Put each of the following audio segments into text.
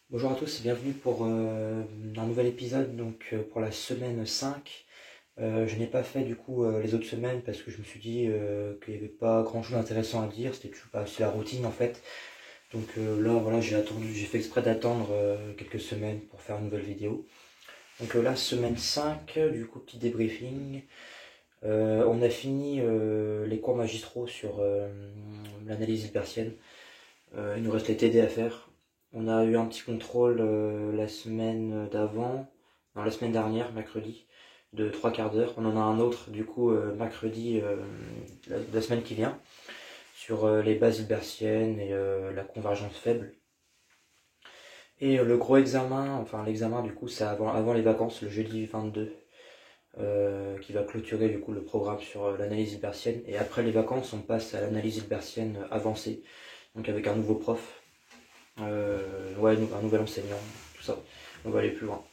Bonjour à tous et bienvenue pour un nouvel épisode pour la semaine 5. Je n'ai pas fait du coup les autres semaines parce que je me suis dit qu'il n'y avait pas grand chose d'intéressant à dire, c'était toujours pas c'est la routine en fait. Là voilà j'ai fait exprès d'attendre quelques semaines pour faire une nouvelle vidéo. Là semaine 5, du coup petit débriefing. On a fini les cours magistraux sur l'analyse hypertienne. Il nous reste les TD à faire. On a eu un petit contrôle la semaine d'avant, non la semaine dernière, mercredi, de 3 quarts d'heure. On en a un autre du coup mercredi la semaine qui vient, sur les bases hilbertiennes et la convergence faible. Et le gros examen, enfin l'examen du coup c'est avant les vacances, le jeudi 22, qui va clôturer du coup le programme sur l'analyse hilbertienne. Et après les vacances on passe à l'analyse hilbertienne avancée, donc avec un nouveau prof. Ouais, un nouvel enseignant, tout ça. On va aller plus loin.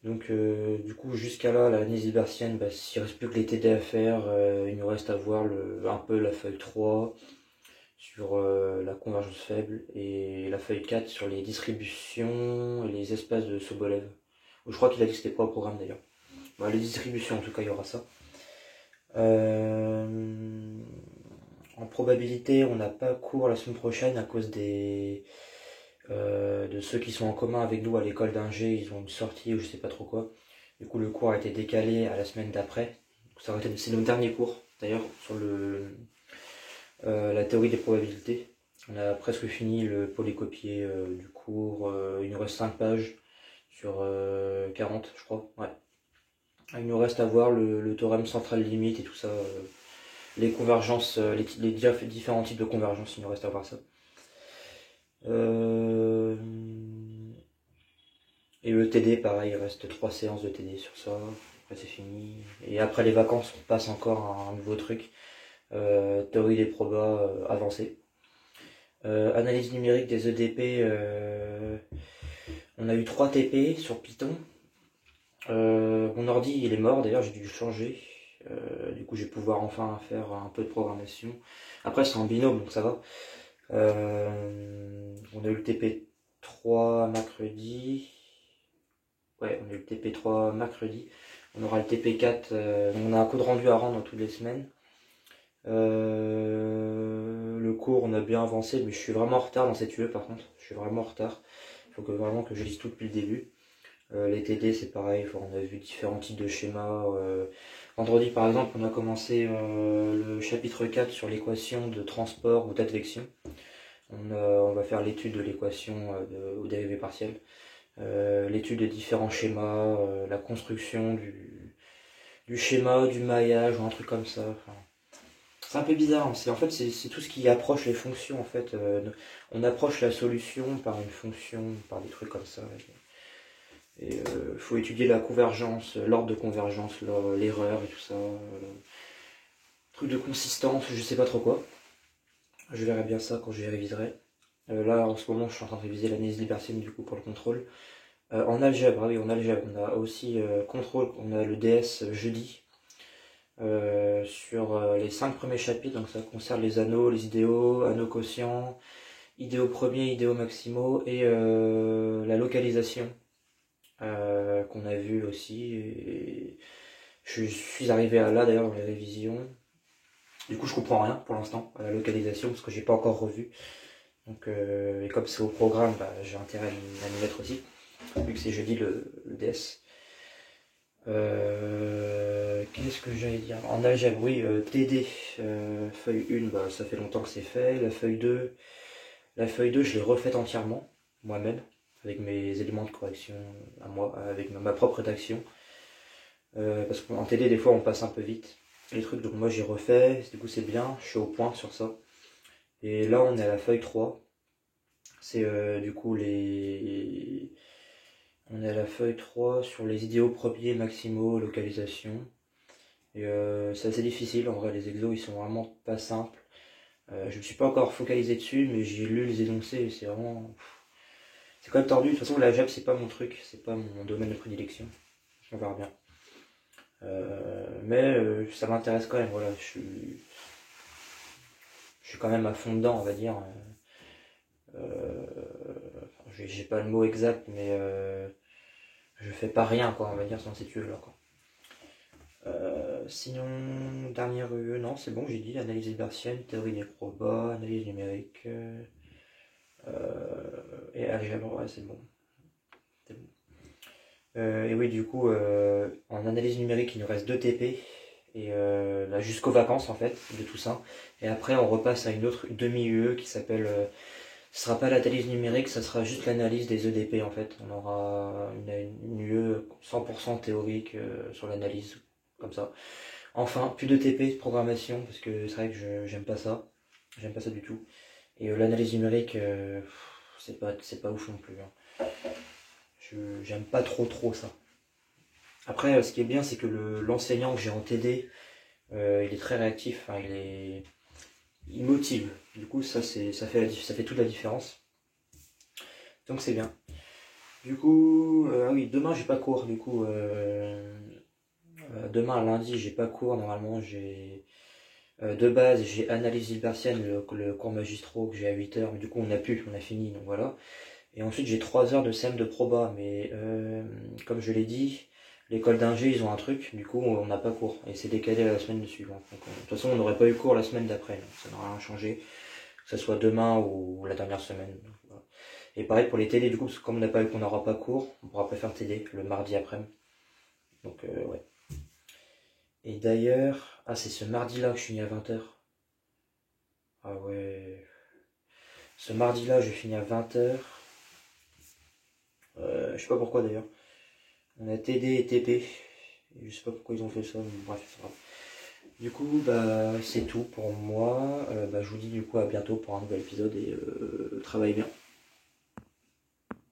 Du coup, jusqu'à là, la nièce bertienne, s'il reste plus que les TD à faire, il nous reste à voir un peu la feuille 3 sur la convergence faible et la feuille 4 sur les distributions et les espaces de Sobolev. Je crois qu'il a dit que c'était pas au programme d'ailleurs. Les distributions, en tout cas, il y aura ça. En probabilité, on n'a pas cours la semaine prochaine à cause de ceux qui sont en commun avec nous à l'école d'ingé, ils ont une sortie ou je sais pas trop quoi. Du coup, le cours a été décalé à la semaine d'après. C'est notre dernier cours, d'ailleurs, sur la théorie des probabilités. On a presque fini le polycopier du cours. Il nous reste 5 pages sur 40, je crois. Ouais. Il nous reste à voir le théorème central limite et tout ça. Les convergences, les différents types de convergence, il nous reste à voir ça. Et le TD, pareil, il reste 3 séances de TD sur ça. Après, c'est fini. Et après les vacances, on passe encore à un nouveau truc. Théorie des probas avancée. Analyse numérique des EDP. On a eu 3 TP sur Python. Mon ordi, il est mort. D'ailleurs, j'ai dû le changer. Du coup, je vais pouvoir enfin faire un peu de programmation. Après, c'est en binôme, donc ça va. On a eu le TP3 mercredi. Ouais, on a eu le TP3 mercredi. On aura le TP4. On a un code rendu à rendre toutes les semaines. Le cours, on a bien avancé, mais je suis vraiment en retard dans cette UE par contre. Je suis vraiment en retard. Il faut vraiment que je lise tout depuis le début. Les TD, c'est pareil. On a vu différents types de schémas. Vendredi, par exemple, on a commencé le chapitre 4 sur l'équation de transport ou d'advection. On va faire l'étude de l'équation au dérivé partiel. L'étude des différents schémas, la construction du schéma, du maillage ou un truc comme ça. Enfin, c'est un peu bizarre, hein. En fait c'est tout ce qui approche les fonctions en fait. On approche la solution par une fonction, par des trucs comme ça. Et faut étudier la convergence, l'ordre de convergence, l'erreur et tout ça. Truc de consistance, je sais pas trop quoi. Je verrai bien ça quand je les réviserai. Là en ce moment je suis en train de réviser l'analyse libertienne du coup pour le contrôle. En algèbre, oui, en algèbre, on a aussi contrôle, on a le DS jeudi sur les 5 premiers chapitres, donc ça concerne les anneaux, les idéaux, anneaux quotients, idéaux premiers, idéaux maximaux et la localisation qu'on a vu aussi. Et je suis arrivé à là d'ailleurs dans les révisions. Du coup, je comprends rien pour l'instant à la localisation parce que j'ai pas encore revu. Et comme c'est au programme, j'ai intérêt à m'y mettre aussi, vu que c'est jeudi le DS. Qu'est-ce que j'allais dire? En algèbre, oui, TD, feuille 1, ça fait longtemps que c'est fait. La feuille 2, je l'ai refaite entièrement, moi-même, avec mes éléments de correction à moi, avec ma propre rédaction. Parce qu'en TD, des fois, on passe un peu vite les trucs, donc moi j'ai refait, du coup c'est bien, je suis au point sur ça. Et là, on est à la feuille 3. C'est du coup les. On est à la feuille 3 sur les idéaux premiers, maximaux, localisation. Et c'est assez difficile, en vrai, les exos ils sont vraiment pas simples. Je me suis pas encore focalisé dessus, mais j'ai lu les énoncés et c'est vraiment. C'est quand même tordu. De toute façon, la JAB c'est pas mon truc, c'est pas mon domaine de prédilection. On verra bien. Mais ça m'intéresse quand même, voilà, je suis quand même à fond dedans, on va dire. j'ai pas le mot exact, mais je fais pas rien, quoi, on va dire, sans cette UE là, quoi. Sinon, dernière UE, non, c'est bon, j'ai dit, analyse hilbertienne, théorie des probas, analyse numérique, et algèbre, ouais, c'est bon. C'est bon. Et oui, du coup, en analyse numérique, il nous reste 2 TP, et là, jusqu'aux vacances, en fait, de tout ça. Et après, on repasse à une autre demi-UE qui s'appelle... ce sera pas l'analyse numérique, ça sera juste l'analyse des EDP, en fait. On aura une UE 100% théorique sur l'analyse, comme ça. Enfin, plus de TP de programmation, parce que c'est vrai que j'aime pas ça. J'aime pas ça du tout. Et l'analyse numérique, c'est pas ouf non plus, hein. J'aime pas trop ça. Après, ce qui est bien, c'est que l'enseignant que j'ai en TD, il est très réactif, hein, il motive. Du coup, ça fait toute la différence. Donc c'est bien. Du coup, ah oui, demain j'ai pas cours. Du coup, demain lundi j'ai pas cours. Normalement j'ai de base j'ai analyse hilbertienne, le cours magistraux que j'ai à 8h, mais du coup on a fini, donc voilà. Et ensuite j'ai 3 heures de CM de proba, mais comme je l'ai dit, l'école d'ingé ils ont un truc, du coup on n'a pas cours, et c'est décalé à la semaine suivante. Donc, de toute façon on n'aurait pas eu cours la semaine d'après, donc ça n'aura rien changé, que ce soit demain ou la dernière semaine. Donc, voilà. Et pareil pour les TD, du coup, parce que comme on n'aura pas cours, on pourra pas faire TD le mardi après-midi. Donc ouais. Et d'ailleurs, ah c'est ce mardi-là que je finis à 20h. Ah ouais. Ce mardi-là, je finis à 20h. Je sais pas pourquoi d'ailleurs. On a TD et TP. Et je sais pas pourquoi ils ont fait ça, mais bref, c'est grave. Du coup, bah, c'est tout pour moi. Je vous dis du coup à bientôt pour un nouvel épisode et travaillez bien.